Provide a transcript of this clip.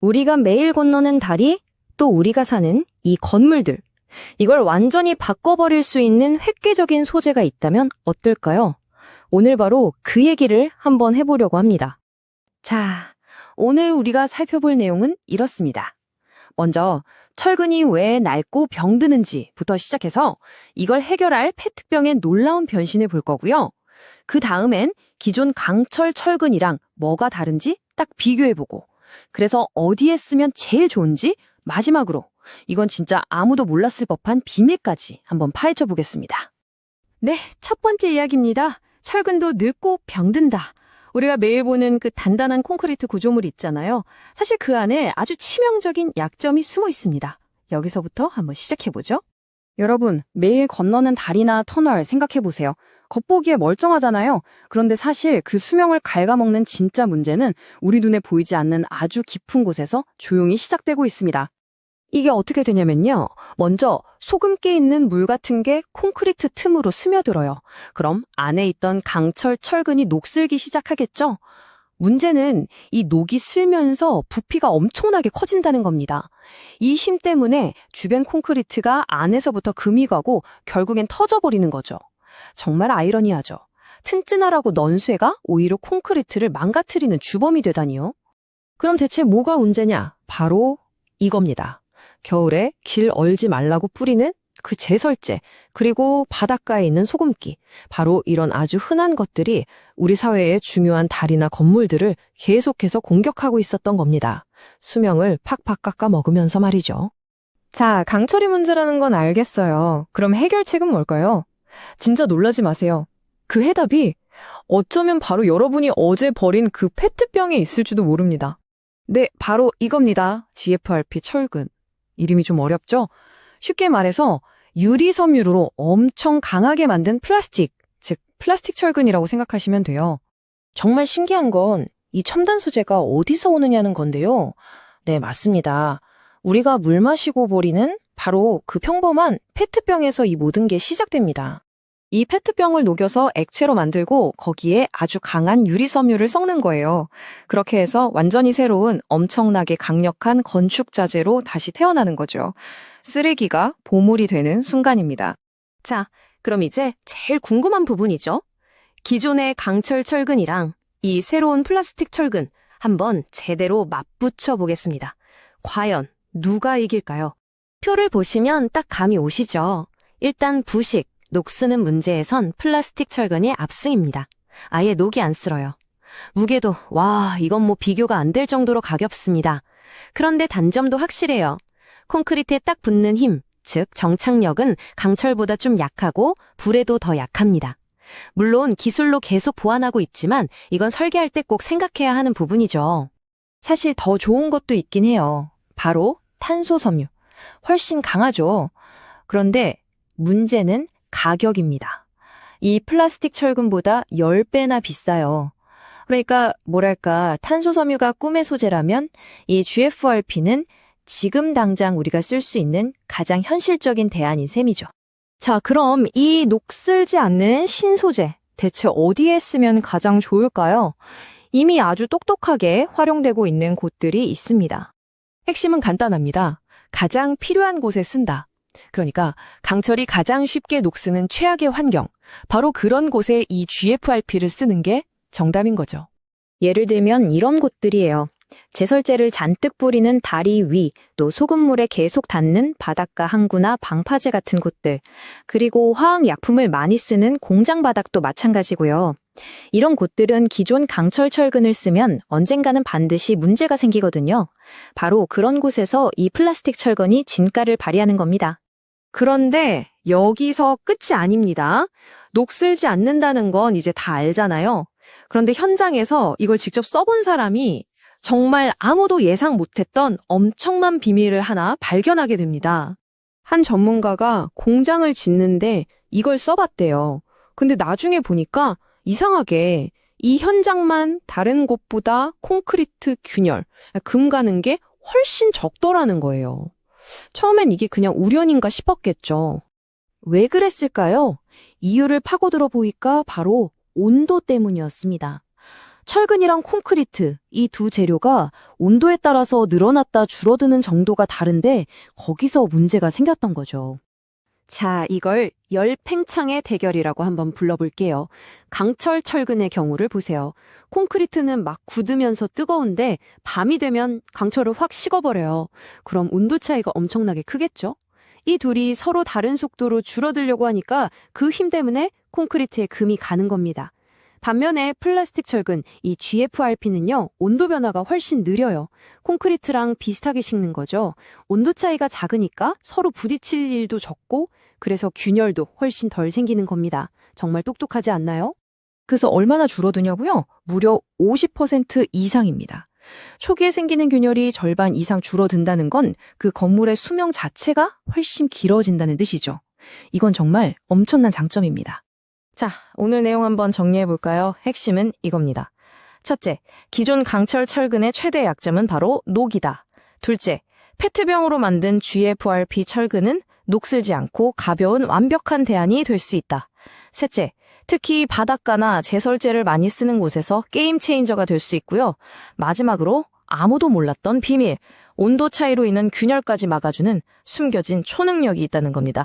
우리가 매일 건너는 다리, 또 우리가 사는 이 건물들. 이걸 완전히 바꿔버릴 수 있는 획기적인 소재가 있다면 어떨까요? 오늘 바로 그 얘기를 한번 해보려고 합니다. 자, 오늘 우리가 살펴볼 내용은 이렇습니다. 먼저 철근이 왜 낡고 병드는지부터 시작해서 이걸 해결할 페트병의 놀라운 변신을 볼 거고요. 그 다음엔 기존 강철 철근이랑 뭐가 다른지 딱 비교해보고, 그래서 어디에 쓰면 제일 좋은지, 마지막으로 이건 진짜 아무도 몰랐을 법한 비밀까지 한번 파헤쳐 보겠습니다. 네, 첫 번째 이야기입니다. 철근도 늙고 병든다. 우리가 매일 보는 그 단단한 콘크리트 구조물 있잖아요. 사실 그 안에 아주 치명적인 약점이 숨어 있습니다. 여기서부터 한번 시작해보죠. 여러분, 매일 건너는 다리나 터널 생각해보세요. 겉보기에 멀쩡하잖아요. 그런데 사실 그 수명을 갉아먹는 진짜 문제는 우리 눈에 보이지 않는 아주 깊은 곳에서 조용히 시작되고 있습니다. 이게 어떻게 되냐면요. 먼저 소금기 있는 물 같은 게 콘크리트 틈으로 스며들어요. 그럼 안에 있던 강철 철근이 녹슬기 시작하겠죠? 문제는 이 녹이 슬면서 부피가 엄청나게 커진다는 겁니다. 이 힘 때문에 주변 콘크리트가 안에서부터 금이 가고 결국엔 터져버리는 거죠. 정말 아이러니하죠. 튼튼하라고 넌 쇠가 오히려 콘크리트를 망가뜨리는 주범이 되다니요. 그럼 대체 뭐가 문제냐? 바로 이겁니다. 겨울에 길 얼지 말라고 뿌리는 그 제설제, 그리고 바닷가에 있는 소금기. 바로 이런 아주 흔한 것들이 우리 사회의 중요한 다리나 건물들을 계속해서 공격하고 있었던 겁니다. 수명을 팍팍 깎아 먹으면서 말이죠. 자, 강철이 문제라는 건 알겠어요. 그럼 해결책은 뭘까요? 진짜 놀라지 마세요. 그 해답이 어쩌면 바로 여러분이 어제 버린 그 페트병에 있을지도 모릅니다. 네, 바로 이겁니다. GFRP 철근. 이름이 좀 어렵죠? 쉽게 말해서 유리섬유로 엄청 강하게 만든 플라스틱, 즉 플라스틱 철근이라고 생각하시면 돼요. 정말 신기한 건 이 첨단 소재가 어디서 오느냐는 건데요. 네, 맞습니다. 우리가 물 마시고 버리는 바로 그 평범한 페트병에서 이 모든 게 시작됩니다. 이 페트병을 녹여서 액체로 만들고 거기에 아주 강한 유리섬유를 섞는 거예요. 그렇게 해서 완전히 새로운 엄청나게 강력한 건축 자재로 다시 태어나는 거죠. 쓰레기가 보물이 되는 순간입니다. 자, 그럼 이제 제일 궁금한 부분이죠. 기존의 강철 철근이랑 이 새로운 플라스틱 철근 한번 제대로 맞붙여 보겠습니다. 과연 누가 이길까요? 표를 보시면 딱 감이 오시죠. 일단 부식, 녹쓰는 문제에선 플라스틱 철근이 압승입니다. 아예 녹이 안 쓸어요. 무게도 이건 뭐 비교가 안 될 정도로 가볍습니다. 그런데 단점도 확실해요. 콘크리트에 딱 붙는 힘, 즉 정착력은 강철보다 좀 약하고 불에도 더 약합니다. 물론 기술로 계속 보완하고 있지만 이건 설계할 때 꼭 생각해야 하는 부분이죠. 사실 더 좋은 것도 있긴 해요. 바로 탄소섬유. 훨씬 강하죠. 그런데 문제는 가격입니다. 이 플라스틱 철근보다 10배나 비싸요. 그러니까 뭐랄까 탄소섬유가 꿈의 소재라면 이 GFRP는 지금 당장 우리가 쓸 수 있는 가장 현실적인 대안인 셈이죠. 자, 그럼 이 녹슬지 않는 신소재 대체 어디에 쓰면 가장 좋을까요? 이미 아주 똑똑하게 활용되고 있는 곳들이 있습니다. 핵심은 간단합니다. 가장 필요한 곳에 쓴다. 그러니까 강철이 가장 쉽게 녹쓰는 최악의 환경, 바로 그런 곳에 이 GFRP를 쓰는 게 정답인 거죠. 예를 들면 이런 곳들이에요. 제설제를 잔뜩 뿌리는 다리 위, 또 소금물에 계속 닿는 바닷가 항구나 방파제 같은 곳들, 그리고 화학약품을 많이 쓰는 공장 바닥도 마찬가지고요. 이런 곳들은 기존 강철 철근을 쓰면 언젠가는 반드시 문제가 생기거든요. 바로 그런 곳에서 이 플라스틱 철근이 진가를 발휘하는 겁니다. 그런데 여기서 끝이 아닙니다. 녹슬지 않는다는 건 이제 다 알잖아요. 그런데 현장에서 이걸 직접 써본 사람이 정말 아무도 예상 못했던 엄청난 비밀을 하나 발견하게 됩니다. 한 전문가가 공장을 짓는데 이걸 써봤대요. 근데 나중에 보니까 이상하게 이 현장만 다른 곳보다 콘크리트 균열, 금 가는 게 훨씬 적더라는 거예요. 처음엔 이게 그냥 우연인가 싶었겠죠. 왜 그랬을까요? 이유를 파고들어 보니까 바로 온도 때문이었습니다. 철근이랑 콘크리트, 이 두 재료가 온도에 따라서 늘어났다 줄어드는 정도가 다른데 거기서 문제가 생겼던 거죠. 자, 이걸 열팽창의 대결이라고 한번 불러볼게요. 강철 철근의 경우를 보세요. 콘크리트는 막 굳으면서 뜨거운데 밤이 되면 강철을 확 식어버려요. 그럼 온도 차이가 엄청나게 크겠죠? 이 둘이 서로 다른 속도로 줄어들려고 하니까 그 힘 때문에 콘크리트에 금이 가는 겁니다. 반면에 플라스틱 철근, 이 GFRP는요, 온도 변화가 훨씬 느려요. 콘크리트랑 비슷하게 식는 거죠. 온도 차이가 작으니까 서로 부딪힐 일도 적고, 그래서 균열도 훨씬 덜 생기는 겁니다. 정말 똑똑하지 않나요? 그래서 얼마나 줄어드냐고요? 무려 50% 이상입니다. 초기에 생기는 균열이 절반 이상 줄어든다는 건 그 건물의 수명 자체가 훨씬 길어진다는 뜻이죠. 이건 정말 엄청난 장점입니다. 자, 오늘 내용 한번 정리해볼까요? 핵심은 이겁니다. 첫째, 기존 강철 철근의 최대 약점은 바로 녹이다. 둘째, 페트병으로 만든 GFRP 철근은 녹슬지 않고 가벼운 완벽한 대안이 될 수 있다. 셋째, 특히 바닷가나 제설제를 많이 쓰는 곳에서 게임 체인저가 될 수 있고요. 마지막으로 아무도 몰랐던 비밀, 온도 차이로 인한 균열까지 막아주는 숨겨진 초능력이 있다는 겁니다.